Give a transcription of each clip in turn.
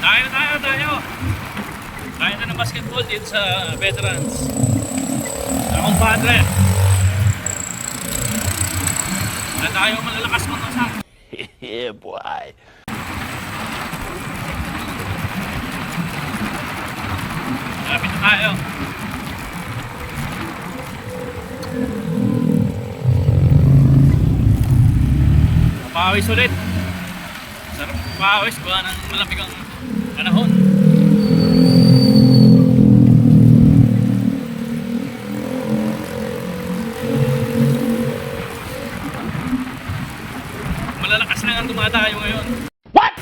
Kain na tayo. Kain na ng basketball dito sa veterans. Sa compadre. Na tayo malalakas mo sa Yeah, boy. Lapit na tayo. Pawis ulit. Sarap pawis ba ng malamig ang panahon. Malalakas lang ang tumatayo ngayon. What?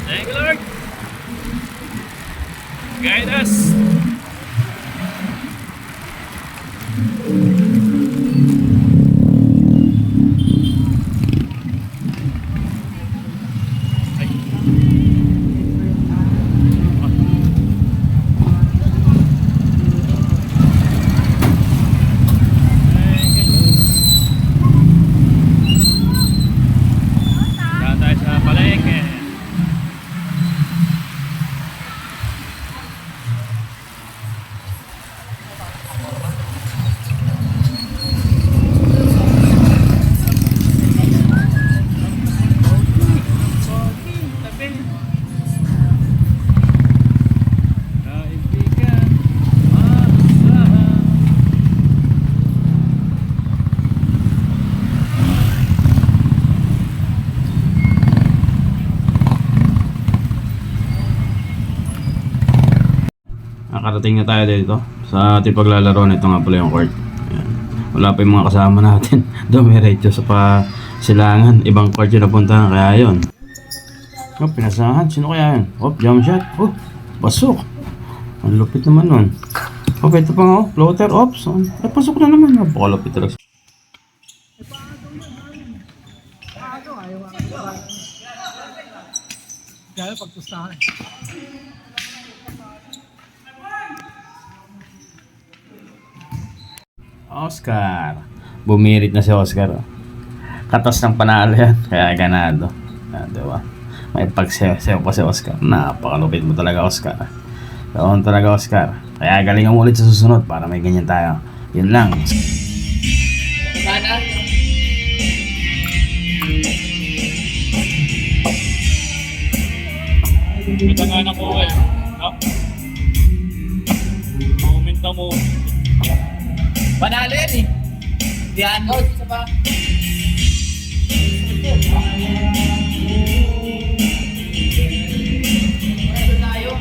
Thank you, Lord. Guide us. Nakarating na tayo dito sa ating paglalaro nito nga pala yung court. Ayan. Wala pa yung mga kasama natin. Dumiretso sa pasilangan. Ibang court yung napuntahan kaya yun. Oh, pinasahan. Sino kaya yun? Oh, jump shot. Oh, pasok. Ang lupit naman nun. Oh, ito pa nga. Oh, floater. Oops. Oh, pasok na naman. Napakalupit talaga. Kaya pagpustahan. Oscar. Bumirit na si Oscar. Oh. Katas ng panalo yan. Kaya ganado. Diba? May pagsew pa si Oscar. Napakalupit mo talaga, Oscar. Doon talaga, Oscar. Kaya galingan mo ulit sa susunod para may ganyan tayo. Yun lang. Sana? Ito nga na po eh. Momenta mo. Panalo yan eh. Diyan. Oh, isa pa. Ito tayo.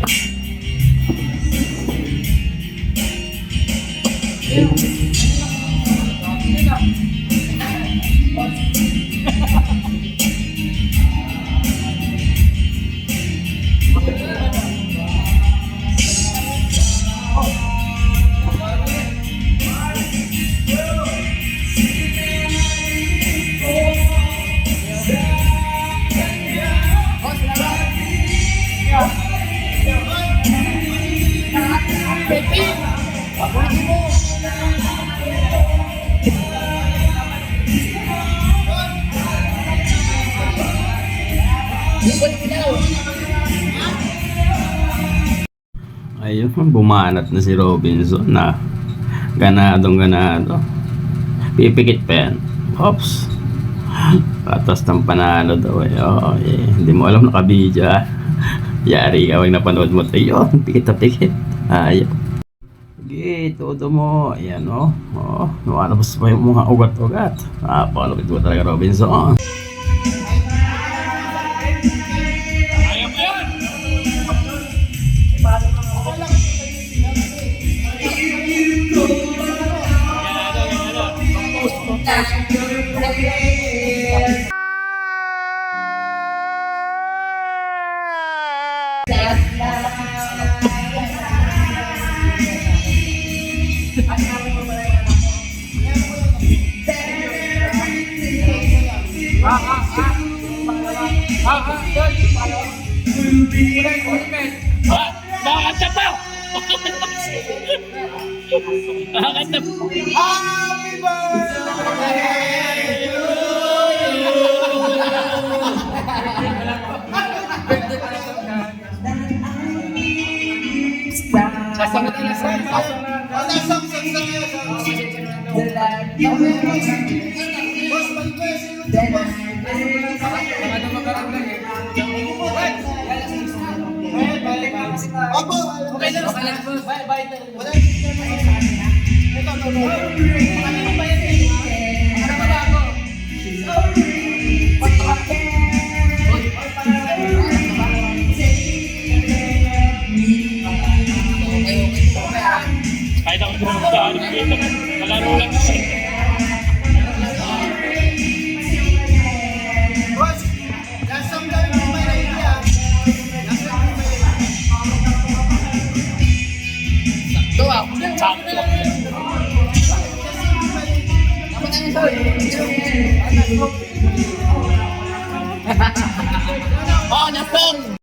Ayun, bumanat na si Robinson na ganado. Pipikit pa yan. Oops. Patas ng panalo daw eh. Oh, eh. Hindi mo alam nakabidyo ah. Yari ka, wag napanood mo ito. Yun, pikit na pikit. Ayaw. Sige, todo mo. Ayan oh. Oh, nakalabas pa yung mga ugat-ugat. Napalapit mo talaga, Robinson. Nakakanta pa! Kakanta. Happy birthday to Sasagot na sa Opo, Okay lang, bye. wala. Kahit ako sa mga dito, kalaro lang ako eh. Boss, last song tayo ng may idea. Last song ng may Sakto. Oh, nasong!